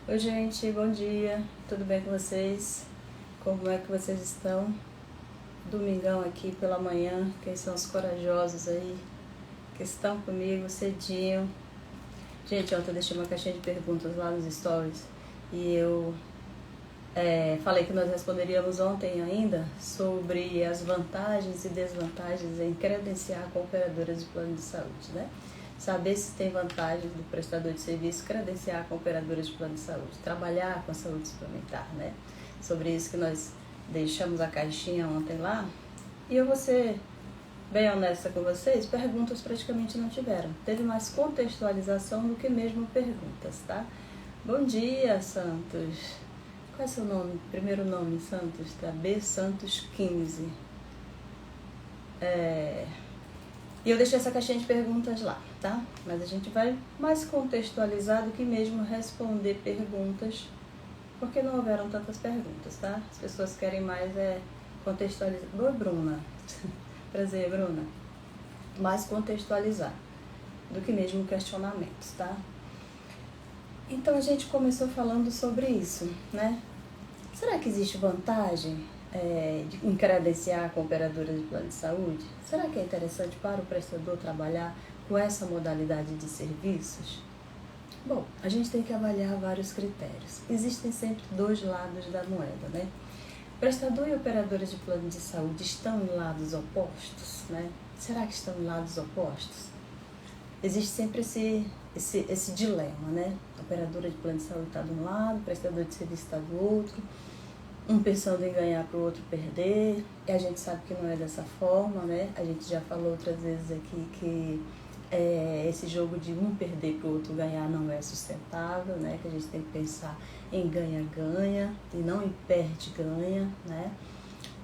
Oi, gente, bom dia, tudo bem com vocês? Como é que vocês estão? Domingão aqui pela manhã, quem são os corajosos aí que estão comigo cedinho? Gente, ontem eu deixei uma caixinha de perguntas lá nos stories e eu falei que nós responderíamos ontem ainda sobre as vantagens e desvantagens em credenciar com operadoras de plano de saúde, né? Saber se tem vantagens do prestador de serviço credenciar com operadoras de plano de saúde, trabalhar com a saúde suplementar, né? Sobre isso que nós deixamos a caixinha ontem lá. E eu vou ser bem honesta com vocês, perguntas praticamente não tiveram. Teve mais contextualização do que mesmo perguntas, tá? Bom dia, Santos. Qual é seu nome? Primeiro nome, Santos, tá? B Santos 15. E eu deixei essa caixinha de perguntas lá, tá? Mas a gente vai mais contextualizar do que mesmo responder perguntas, porque não houveram tantas perguntas, tá? As pessoas querem mais contextualizar. Oi, Bruna. Prazer, Bruna. Mais contextualizar do que mesmo questionamentos, tá? Então a gente começou falando sobre isso, né? Será que existe vantagem em credenciar com operadora de plano de saúde? Será que é interessante para o prestador trabalhar com essa modalidade de serviços? Bom, a gente tem que avaliar vários critérios. Existem sempre dois lados da moeda, né? Prestador e operadora de plano de saúde estão em lados opostos, né? Será que estão em lados opostos? Existe sempre esse dilema, né? A operadora de plano de saúde está de um lado, o prestador de serviço está do outro, um pensando em ganhar para o outro perder, e a gente sabe que não é dessa forma, né? A gente já falou outras vezes aqui que esse jogo de um perder para o outro ganhar não é sustentável, né? Que a gente tem que pensar em ganha-ganha e não em perde-ganha, né?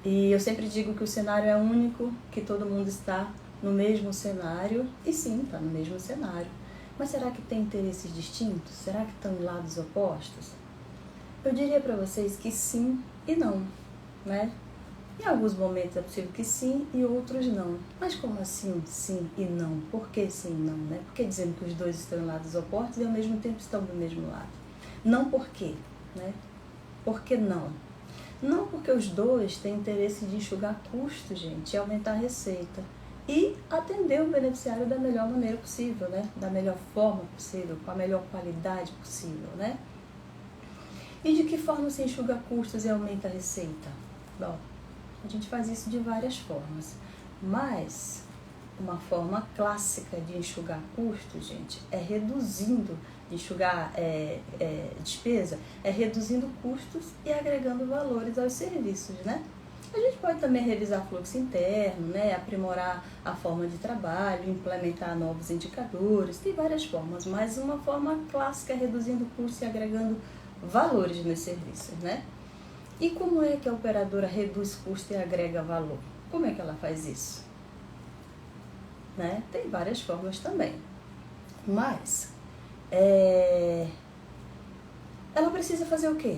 E eu sempre digo que o cenário é único, que todo mundo está no mesmo cenário, e sim, está no mesmo cenário. Mas será que tem interesses distintos? Será que estão em lados opostos? Eu diria para vocês que sim e não, né? Em alguns momentos é possível que sim e outros não. Mas como assim sim e não? Por que sim e não, né? Por que dizendo que os dois estão em lados opostos e ao mesmo tempo estão do mesmo lado? Não por quê, né? Por que não? Não porque os dois têm interesse de enxugar custos, gente, e aumentar a receita. E atender o beneficiário da melhor maneira possível, né? Da melhor forma possível, com a melhor qualidade possível, né? E de que forma se enxuga custos e aumenta a receita? Bom, a gente faz isso de várias formas, mas uma forma clássica de enxugar custos, gente, é reduzindo, de enxugar despesa, é reduzindo custos e agregando valores aos serviços, né? A gente pode também revisar fluxo interno, né? Aprimorar a forma de trabalho, implementar novos indicadores, tem várias formas, mas uma forma clássica é reduzindo custos e agregando valores nos serviços, né? E como é que a operadora reduz custo e agrega valor? Como é que ela faz isso? Né? Tem várias formas também. Mas ela precisa fazer o quê?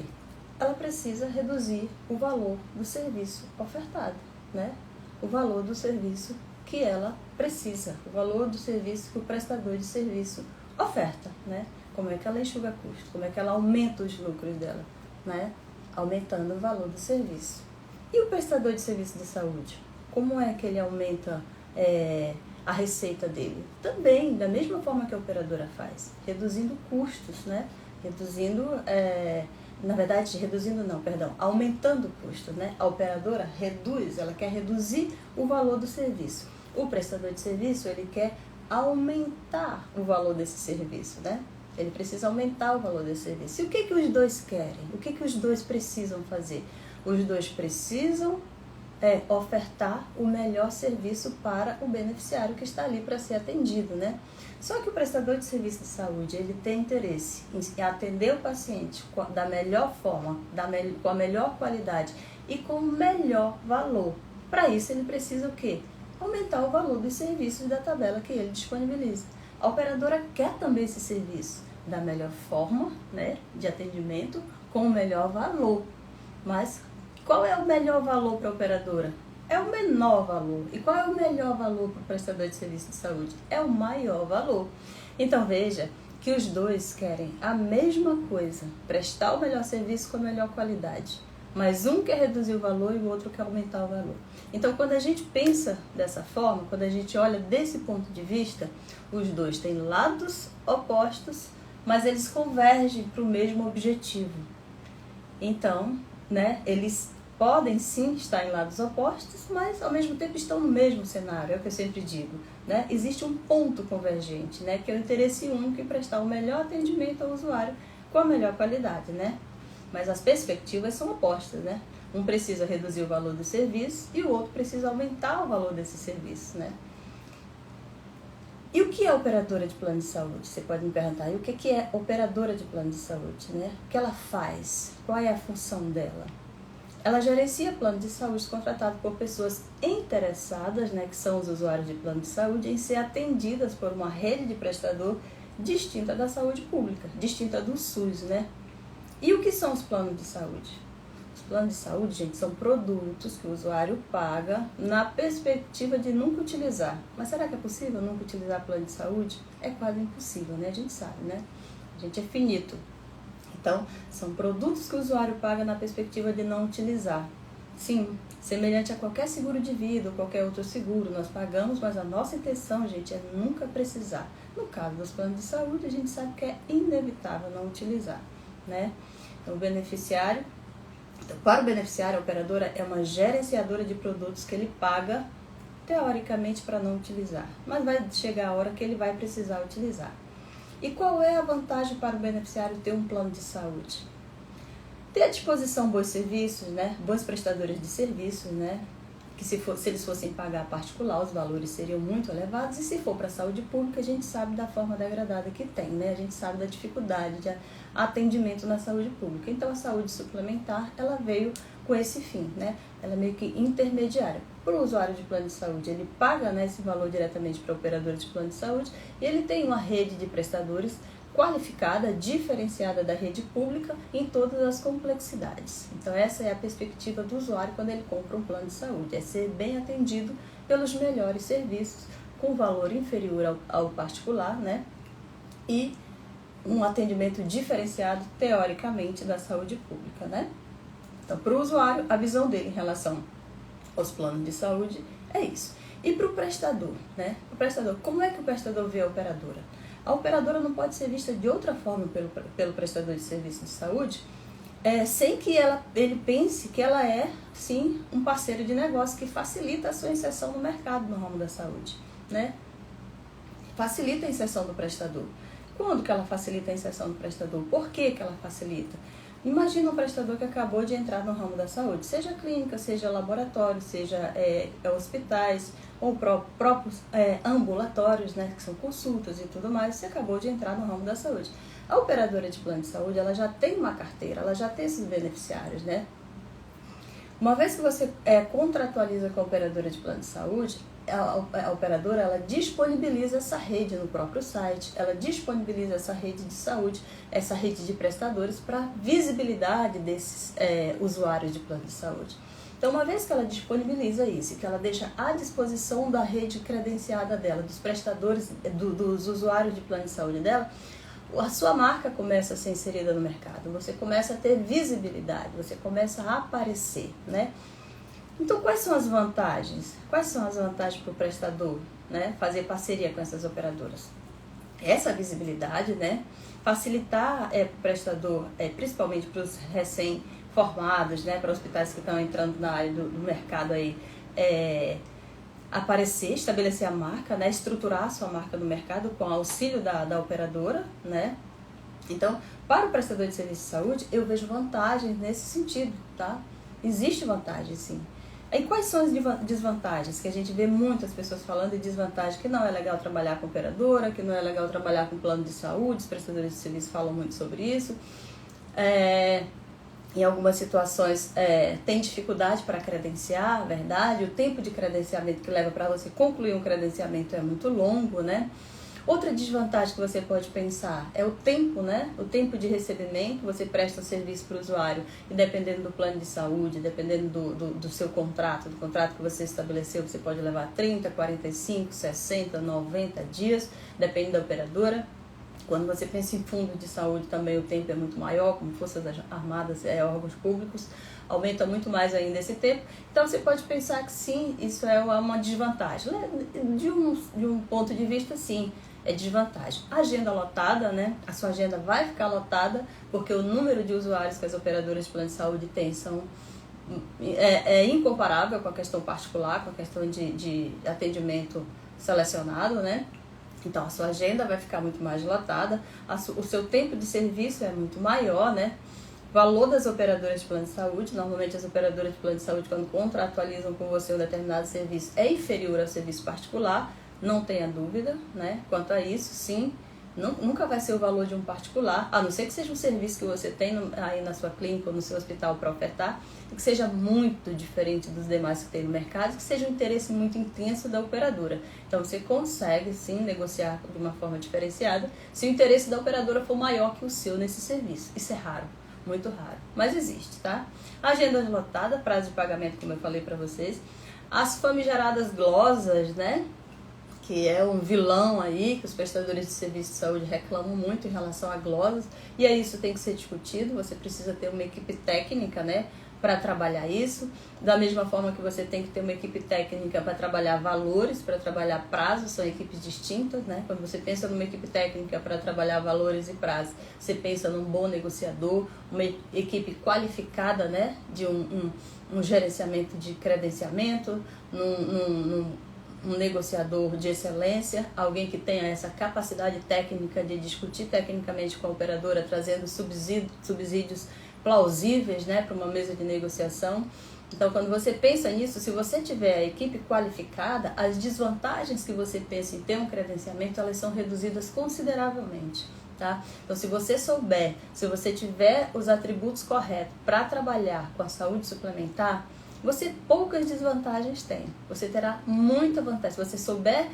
Ela precisa reduzir o valor do serviço ofertado, né? O valor do serviço que ela precisa, o valor do serviço que o prestador de serviço oferta, né? Como é que ela enxuga custo? Como é que ela aumenta os lucros dela, né? Aumentando o valor do serviço. E o prestador de serviço de saúde? Como é que ele aumenta a receita dele? Também, da mesma forma que a operadora faz, reduzindo custos, né? Aumentando o custo, né? A operadora reduz, ela quer reduzir o valor do serviço. O prestador de serviço, ele quer aumentar o valor desse serviço, né? Ele precisa aumentar o valor desse serviço. E o que os dois querem? O que os dois precisam fazer? Os dois precisam ofertar o melhor serviço para o beneficiário que está ali para ser atendido, né? Só que o prestador de serviço de saúde, ele tem interesse em atender o paciente da melhor forma, com a melhor qualidade e com o melhor valor. Para isso, ele precisa o quê? Aumentar o valor dos serviços da tabela que ele disponibiliza. A operadora quer também esse serviço da melhor forma, né, de atendimento, com o melhor valor. Mas qual é o melhor valor para a operadora? É o menor valor. E qual é o melhor valor para o prestador de serviço de saúde? É o maior valor. Então veja que os dois querem a mesma coisa, prestar o melhor serviço com a melhor qualidade. Mas um quer reduzir o valor e o outro quer aumentar o valor. Então, quando a gente pensa dessa forma, quando a gente olha desse ponto de vista, os dois têm lados opostos, mas eles convergem para o mesmo objetivo. Então, né, eles podem sim estar em lados opostos, mas ao mesmo tempo estão no mesmo cenário, é o que eu sempre digo. Né? Existe um ponto convergente, né, que é o interesse único em prestar o melhor atendimento ao usuário com a melhor qualidade, né? Mas as perspectivas são opostas, né? Um precisa reduzir o valor do serviço e o outro precisa aumentar o valor desse serviço, né? E o que é operadora de plano de saúde? Você pode me perguntar, e o que é operadora de plano de saúde, né? O que ela faz? Qual é a função dela? Ela gerencia plano de saúde contratado por pessoas interessadas, né, que são os usuários de plano de saúde, em ser atendidas por uma rede de prestador distinta da saúde pública, distinta do SUS, né? E o que são os planos de saúde? Os planos de saúde, gente, são produtos que o usuário paga na perspectiva de nunca utilizar. Mas será que é possível nunca utilizar plano de saúde? É quase impossível, né? A gente sabe, né? A gente é finito. Então, são produtos que o usuário paga na perspectiva de não utilizar. Sim, semelhante a qualquer seguro de vida ou qualquer outro seguro, nós pagamos, mas a nossa intenção, gente, é nunca precisar. No caso dos planos de saúde, a gente sabe que é inevitável não utilizar, né? Então, para o beneficiário, a operadora é uma gerenciadora de produtos que ele paga, teoricamente, para não utilizar. Mas vai chegar a hora que ele vai precisar utilizar. E qual é a vantagem para o beneficiário ter um plano de saúde? Ter à disposição bons serviços, né? Bons prestadores de serviços, né? Que se eles fossem pagar particular, os valores seriam muito elevados. E se for para a saúde pública, a gente sabe da forma degradada que tem, né? A gente sabe da dificuldade de atendimento na saúde pública. Então, a saúde suplementar, ela veio com esse fim, né? Ela é meio que intermediária. Para o usuário de plano de saúde, ele paga, né, esse valor diretamente para a operadora de plano de saúde e ele tem uma rede de prestadores qualificada, diferenciada da rede pública em todas as complexidades. Então, essa é a perspectiva do usuário quando ele compra um plano de saúde, é ser bem atendido pelos melhores serviços, com valor inferior ao particular, né? E um atendimento diferenciado, teoricamente, da saúde pública, né? Então, para o usuário, a visão dele em relação aos planos de saúde é isso. E para o prestador, né? O prestador, como é que o prestador vê a operadora? A operadora não pode ser vista de outra forma pelo prestador de serviço de saúde, sem que ele pense que ela é, sim, um parceiro de negócio que facilita a sua inserção no mercado no ramo da saúde, né? Facilita a inserção do prestador. Quando que ela facilita a inserção do prestador? Por que ela facilita? Imagina um prestador que acabou de entrar no ramo da saúde, seja clínica, seja laboratório, seja hospitais ou próprios ambulatórios, né, que são consultas e tudo mais, você acabou de entrar no ramo da saúde. A operadora de plano de saúde, ela já tem uma carteira, ela já tem esses beneficiários, né? Uma vez que você contratualiza com a operadora de plano de saúde, a operadora, ela disponibiliza essa rede no próprio site, ela disponibiliza essa rede de saúde, essa rede de prestadores para visibilidade desses usuários de plano de saúde. Então, uma vez que ela disponibiliza isso, que ela deixa à disposição da rede credenciada dela, dos prestadores, dos usuários de plano de saúde dela, a sua marca começa a ser inserida no mercado, você começa a ter visibilidade, você começa a aparecer, né? Então, quais são as vantagens? Quais são as vantagens para o prestador, né, fazer parceria com essas operadoras? Essa visibilidade, né, facilitar para o prestador, principalmente para os recém-formados, né, para hospitais que estão entrando na área do mercado aí, aparecer, estabelecer a marca, né, estruturar a sua marca no mercado com auxílio da operadora, né? Então, para o prestador de serviço de saúde, eu vejo vantagens nesse sentido, tá? Existe vantagem, sim. E quais são as desvantagens? Que a gente vê muitas pessoas falando de desvantagem, que não é legal trabalhar com operadora, que não é legal trabalhar com plano de saúde, os prestadores de serviço falam muito sobre isso. Em algumas situações tem dificuldade para credenciar, verdade? O tempo de credenciamento que leva para você concluir um credenciamento é muito longo, né? Outra desvantagem que você pode pensar é o tempo, né? O tempo de recebimento, você presta serviço para o usuário e dependendo do plano de saúde, dependendo do seu contrato, do contrato que você estabeleceu, você pode levar 30, 45, 60, 90 dias, depende da operadora. Quando você pensa em fundo de saúde também o tempo é muito maior, como Forças Armadas, órgãos públicos, aumenta muito mais ainda esse tempo. Então você pode pensar que sim, isso é uma desvantagem. De um ponto de vista, sim, é desvantagem. Agenda lotada, né? A sua agenda vai ficar lotada, porque o número de usuários que as operadoras de plano de saúde têm é incomparável com a questão particular, com a questão de atendimento selecionado, né? Então a sua agenda vai ficar muito mais lotada, o seu tempo de serviço é muito maior, né? Valor das operadoras de plano de saúde, normalmente as operadoras de plano de saúde, quando contratualizam com você um determinado serviço, é inferior ao serviço particular, não tenha dúvida, né? Quanto a isso, sim, nunca vai ser o valor de um particular, a não ser que seja um serviço que você tem aí na sua clínica ou no seu hospital para ofertar, e que seja muito diferente dos demais que tem no mercado, que seja um interesse muito intenso da operadora. Então você consegue sim negociar de uma forma diferenciada se o interesse da operadora for maior que o seu nesse serviço. Isso é raro, muito raro, mas existe, tá? Agenda lotada, prazo de pagamento, como eu falei para vocês, as famigeradas glosas, né? Que é um vilão aí, que os prestadores de serviço de saúde reclamam muito em relação a glosas, e aí isso tem que ser discutido, você precisa ter uma equipe técnica, né, para trabalhar isso, da mesma forma que você tem que ter uma equipe técnica para trabalhar valores, para trabalhar prazos, são equipes distintas, né, quando você pensa numa equipe técnica para trabalhar valores e prazos, você pensa num bom negociador, uma equipe qualificada, né, de um gerenciamento de credenciamento, um negociador de excelência, alguém que tenha essa capacidade técnica de discutir tecnicamente com a operadora, trazendo subsídios plausíveis, né, para uma mesa de negociação. Então, quando você pensa nisso, se você tiver a equipe qualificada, as desvantagens que você pensa em ter um credenciamento, elas são reduzidas consideravelmente. Tá? Então, se você souber, se você tiver os atributos corretos para trabalhar com a saúde suplementar, você poucas desvantagens tem. Você terá muita vantagem. Se você souber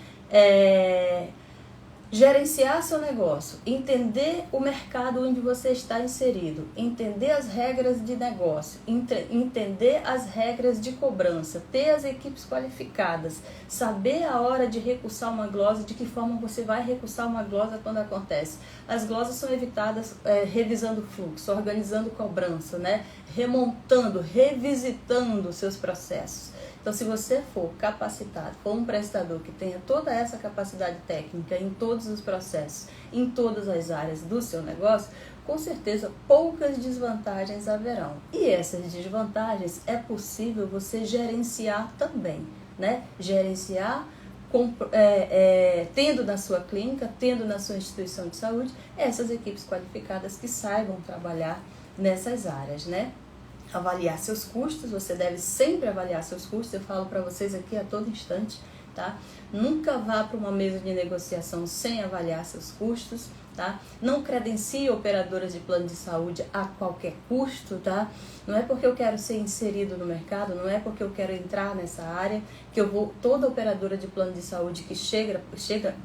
gerenciar seu negócio, entender o mercado onde você está inserido, entender as regras de negócio, entender as regras de cobrança, ter as equipes qualificadas, saber a hora de recursar uma glosa, de que forma você vai recursar uma glosa quando acontece. As glosas são evitadas revisando o fluxo, organizando cobrança, né? Remontando, revisitando seus processos. Então, se você for capacitado, for um prestador que tenha toda essa capacidade técnica em todos os processos, em todas as áreas do seu negócio, com certeza poucas desvantagens haverão. E essas desvantagens é possível você gerenciar também, né? Gerenciar tendo na sua clínica, tendo na sua instituição de saúde, essas equipes qualificadas que saibam trabalhar nessas áreas, né? Avaliar seus custos, você deve sempre avaliar seus custos, eu falo para vocês aqui a todo instante, tá? Nunca vá para uma mesa de negociação sem avaliar seus custos, tá? Não credencie operadoras de plano de saúde a qualquer custo, tá? Não é porque eu quero ser inserido no mercado, não é porque eu quero entrar nessa área, que eu vou, toda operadora de plano de saúde que chega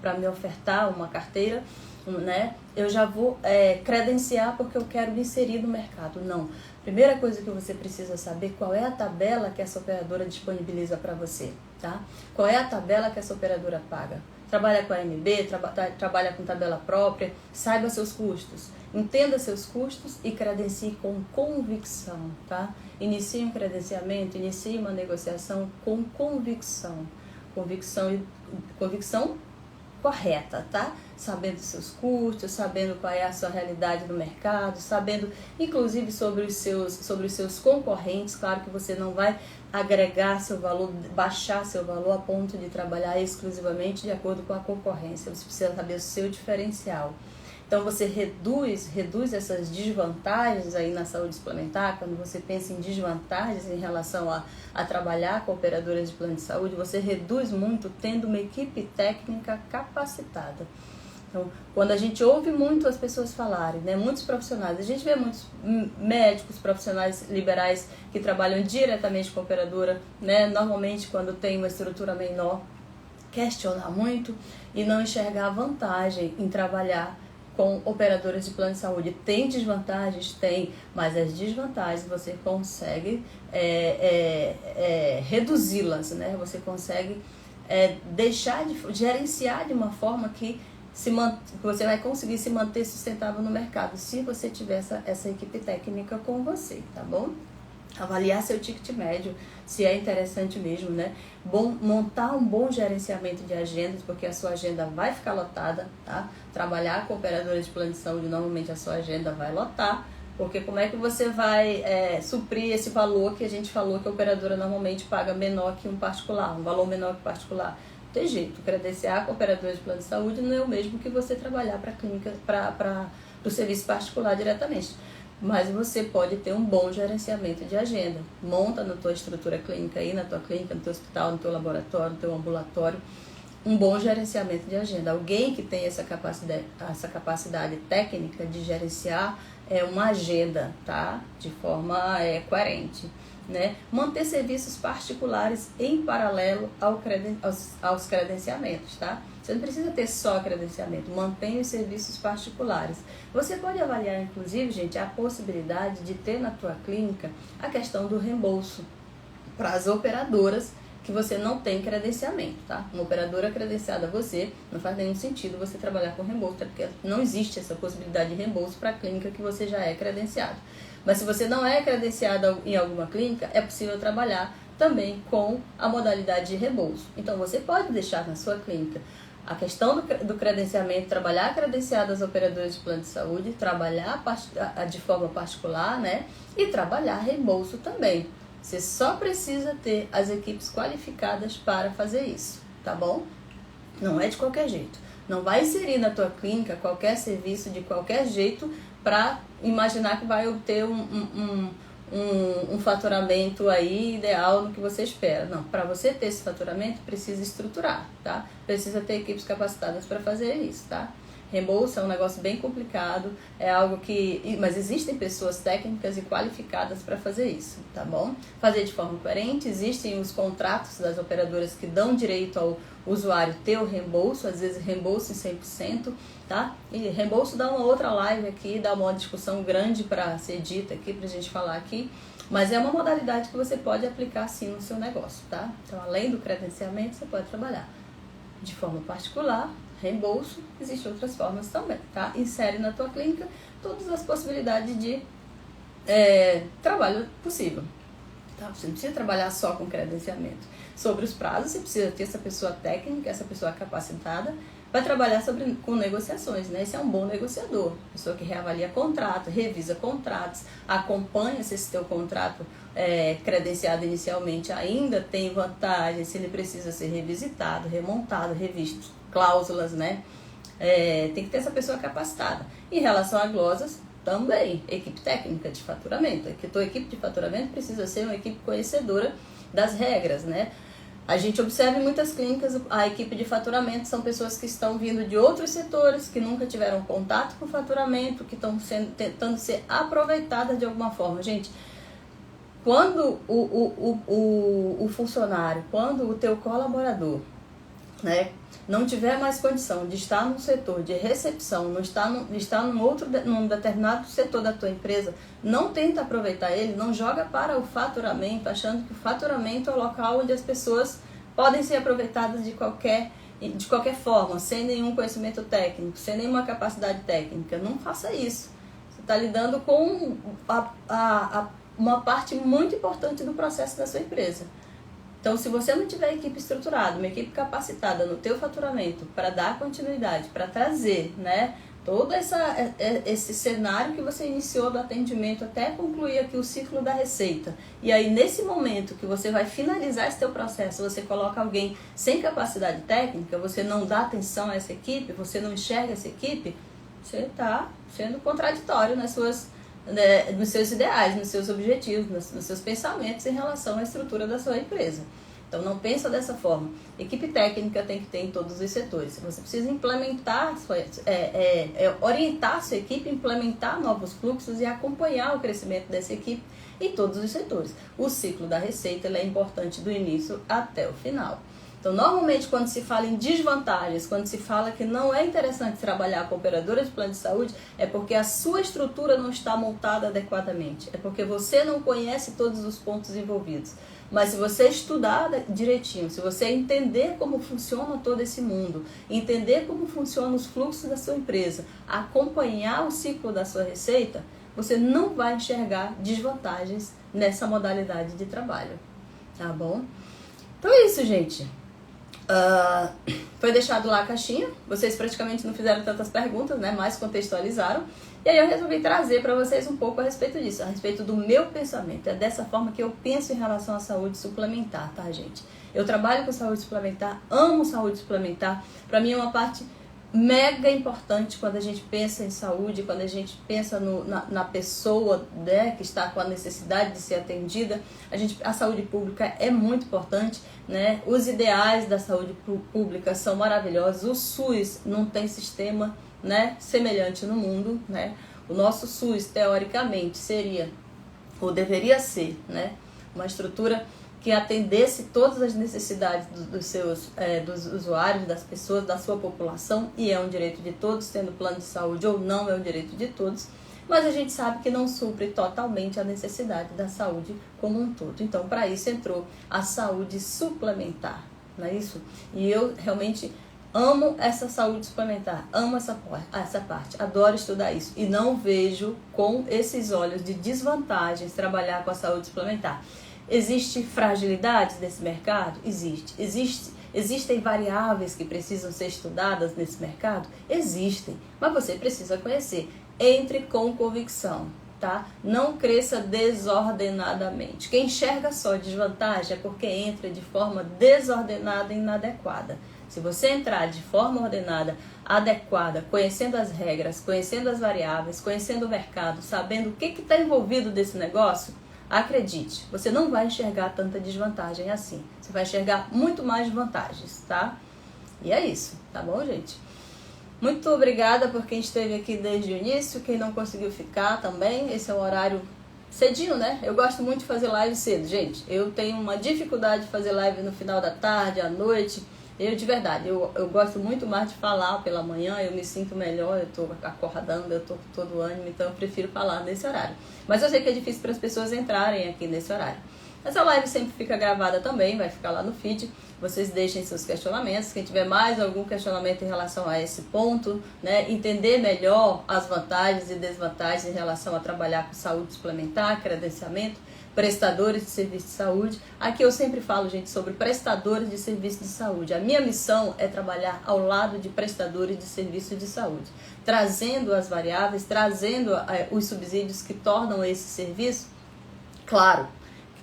para me ofertar uma carteira, né? Eu já vou credenciar porque eu quero me inserir no mercado. Não. Primeira coisa que você precisa saber, qual é a tabela que essa operadora disponibiliza para você, tá? Qual é a tabela que essa operadora paga? Trabalha com a AMB, trabalha com tabela própria, saiba seus custos, entenda seus custos e credencie com convicção, tá? Inicie um credenciamento, inicie uma negociação com convicção. Convicção correta, tá? Sabendo seus custos, sabendo qual é a sua realidade no mercado, sabendo inclusive sobre os seus concorrentes. Claro que você não vai agregar seu valor, baixar seu valor a ponto de trabalhar exclusivamente de acordo com a concorrência. Você precisa saber o seu diferencial. Então você reduz essas desvantagens aí na saúde suplementar. Quando você pensa em desvantagens em relação a trabalhar com operadoras de plano de saúde, você reduz muito tendo uma equipe técnica capacitada. Então, quando a gente ouve muito as pessoas falarem, né, muitos profissionais, a gente vê muitos médicos, profissionais liberais que trabalham diretamente com a operadora, né, normalmente quando tem uma estrutura menor, questionar muito e não enxergar a vantagem em trabalhar com operadoras de plano de saúde. Tem desvantagens? Tem, mas as desvantagens você consegue reduzi-las, né? Você consegue gerenciar de uma forma que você vai conseguir se manter sustentável no mercado se você tiver essa equipe técnica com você, tá bom? Avaliar seu ticket médio, se é interessante mesmo, né? Montar um bom gerenciamento de agendas, porque a sua agenda vai ficar lotada, tá? Trabalhar com operadores de plano de saúde, normalmente a sua agenda vai lotar, porque como é que você vai suprir esse valor que a gente falou que a operadora normalmente paga menor que um particular, um valor menor que particular? Não tem jeito, credenciar com operadores de plano de saúde não é o mesmo que você trabalhar para clínica, para o serviço particular diretamente. Mas você pode ter um bom gerenciamento de agenda. Monta na tua estrutura clínica aí, na tua clínica, no teu hospital, no teu laboratório, no teu ambulatório, um bom gerenciamento de agenda. Alguém que tem essa capacidade técnica de gerenciar uma agenda, tá? De forma coerente, né? Manter serviços particulares em paralelo aos credenciamentos, tá? Você não precisa ter só credenciamento, mantenha os serviços particulares. Você pode avaliar, inclusive, gente, a possibilidade de ter na tua clínica a questão do reembolso para as operadoras que você não tem credenciamento, tá? Uma operadora credenciada a você, não faz nenhum sentido você trabalhar com reembolso, porque não existe essa possibilidade de reembolso para a clínica que você já é credenciado. Mas se você não é credenciado em alguma clínica, é possível trabalhar também com a modalidade de reembolso. Então, você pode deixar na sua clínica a questão do credenciamento, trabalhar credenciado às operadoras de plano de saúde, trabalhar de forma particular, né? E trabalhar reembolso também. Você só precisa ter as equipes qualificadas para fazer isso, tá bom? Não é de qualquer jeito. Não vai inserir na tua clínica qualquer serviço de qualquer jeito para imaginar que vai obter um faturamento aí ideal no que você espera. Não, para você ter esse faturamento, precisa estruturar, tá? Precisa ter equipes capacitadas para fazer isso, tá? Reembolso é um negócio bem complicado, é algo mas existem pessoas técnicas e qualificadas para fazer isso, tá bom? Fazer de forma coerente, existem os contratos das operadoras que dão direito ao usuário ter o reembolso, às vezes reembolso em 100%, tá? E reembolso dá uma outra live aqui, dá uma discussão grande para ser dita aqui, pra gente falar aqui, mas é uma modalidade que você pode aplicar sim no seu negócio, tá? Então, além do credenciamento, você pode trabalhar de forma particular, reembolso, existem outras formas também, tá? Insere na tua clínica todas as possibilidades de trabalho possível, tá? Você não precisa trabalhar só com credenciamento. Sobre os prazos, você precisa ter essa pessoa técnica, essa pessoa capacitada, para trabalhar com negociações, né? Esse é um bom negociador, pessoa que reavalia contrato, revisa contratos, acompanha se esse teu contrato credenciado inicialmente ainda tem vantagem, se ele precisa ser revisitado, remontado, revisto, cláusulas, né? Tem que ter essa pessoa capacitada. Em relação a glosas, também, equipe técnica de faturamento. A tua equipe de faturamento precisa ser uma equipe conhecedora das regras, né? A gente observa em muitas clínicas, a equipe de faturamento são pessoas que estão vindo de outros setores, que nunca tiveram contato com faturamento, que estão tentando ser aproveitadas de alguma forma. Gente, quando o funcionário, quando o teu colaborador, né, não tiver mais condição de estar num setor de recepção, não estar num determinado setor da tua empresa, não tenta aproveitar ele, não joga para o faturamento, achando que o faturamento é o local onde as pessoas podem ser aproveitadas de qualquer forma, sem nenhum conhecimento técnico, sem nenhuma capacidade técnica. Não faça isso. Você está lidando com uma parte muito importante do processo da sua empresa. Então, se você não tiver equipe estruturada, uma equipe capacitada no teu faturamento para dar continuidade, para trazer, né, todo esse cenário que você iniciou do atendimento até concluir aqui o ciclo da receita, e aí nesse momento que você vai finalizar esse teu processo, você coloca alguém sem capacidade técnica, você não dá atenção a essa equipe, você não enxerga essa equipe, você está sendo contraditório nos seus ideais, nos seus objetivos, nos seus pensamentos em relação à estrutura da sua empresa. Então, não pensa dessa forma. Equipe técnica tem que ter em todos os setores. Você precisa implementar, orientar a sua equipe, implementar novos fluxos e acompanhar o crescimento dessa equipe em todos os setores. O ciclo da receita ele é importante do início até o final. Então, normalmente, quando se fala em desvantagens, quando se fala que não é interessante trabalhar com operadora de plano de saúde, é porque a sua estrutura não está montada adequadamente. É porque você não conhece todos os pontos envolvidos. Mas se você estudar direitinho, se você entender como funciona todo esse mundo, entender como funcionam os fluxos da sua empresa, acompanhar o ciclo da sua receita, você não vai enxergar desvantagens nessa modalidade de trabalho, tá bom? Então é isso, gente. Foi deixado lá a caixinha, vocês praticamente não fizeram tantas perguntas, né, mas contextualizaram, e aí eu resolvi trazer para vocês um pouco a respeito disso, a respeito do meu pensamento. É dessa forma que eu penso em relação à saúde suplementar, tá, gente? Eu trabalho com saúde suplementar, amo saúde suplementar, para mim é uma parte mega importante quando a gente pensa em saúde, quando a gente pensa na pessoa, né, que está com a necessidade de ser atendida. A saúde pública é muito importante, né? Os ideais da saúde pública são maravilhosos. O SUS não tem sistema, né, semelhante no mundo, né? O nosso SUS, teoricamente, seria, ou deveria ser, né, uma estrutura que atendesse todas as necessidades dos usuários, das pessoas, da sua população, e é um direito de todos, tendo plano de saúde ou não, é um direito de todos, mas a gente sabe que não supre totalmente a necessidade da saúde como um todo. Então, para isso entrou a saúde suplementar, não é isso? E eu realmente amo essa saúde suplementar, amo essa parte, adoro estudar isso, e não vejo com esses olhos de desvantagens trabalhar com a saúde suplementar. Existe fragilidades nesse mercado? Existem variáveis que precisam ser estudadas nesse mercado? Existem, mas você precisa conhecer. Entre com convicção, tá? Não cresça desordenadamente. Quem enxerga só desvantagem é porque entra de forma desordenada e inadequada. Se você entrar de forma ordenada, adequada, conhecendo as regras, conhecendo as variáveis, conhecendo o mercado, sabendo o que está envolvido desse negócio, acredite, você não vai enxergar tanta desvantagem assim. Você vai enxergar muito mais vantagens, tá? E é isso, tá bom, gente? Muito obrigada por quem esteve aqui desde o início, quem não conseguiu ficar também. Esse é um horário cedinho, né? Eu gosto muito de fazer live cedo, gente. Eu tenho uma dificuldade de fazer live no final da tarde, à noite. De verdade, eu gosto muito mais de falar pela manhã, eu me sinto melhor, eu tô acordando, eu tô com todo o ânimo, então eu prefiro falar nesse horário. Mas eu sei que é difícil para as pessoas entrarem aqui nesse horário. Essa live sempre fica gravada também, vai ficar lá no feed. Vocês deixem seus questionamentos, quem tiver mais algum questionamento em relação a esse ponto, né, entender melhor as vantagens e desvantagens em relação a trabalhar com saúde suplementar, credenciamento, prestadores de serviço de saúde. Aqui eu sempre falo, gente, sobre prestadores de serviço de saúde. A minha missão é trabalhar ao lado de prestadores de serviço de saúde, trazendo as variáveis, trazendo os subsídios que tornam esse serviço claro,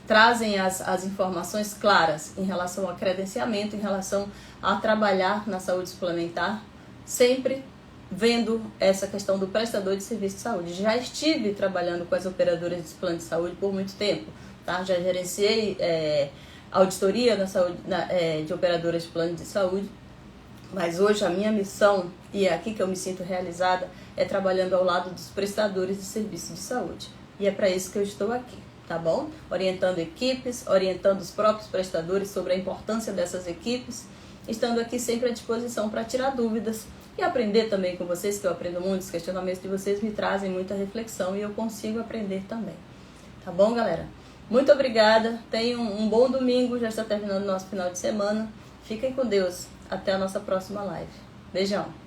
trazem as informações claras em relação ao credenciamento, em relação a trabalhar na saúde suplementar, sempre vendo essa questão do prestador de serviço de saúde. Já estive trabalhando com as operadoras de plano de saúde por muito tempo, tá? Já gerenciei auditoria de operadoras de plano de saúde, mas hoje a minha missão, e é aqui que eu me sinto realizada, é trabalhando ao lado dos prestadores de serviço de saúde. E é para isso que eu estou aqui, tá bom? Orientando equipes, orientando os próprios prestadores sobre a importância dessas equipes, estando aqui sempre à disposição para tirar dúvidas e aprender também com vocês, que eu aprendo muito, os questionamentos de vocês me trazem muita reflexão e eu consigo aprender também. Tá bom, galera? Muito obrigada, tenham um bom domingo, já está terminando o nosso final de semana. Fiquem com Deus, até a nossa próxima live. Beijão!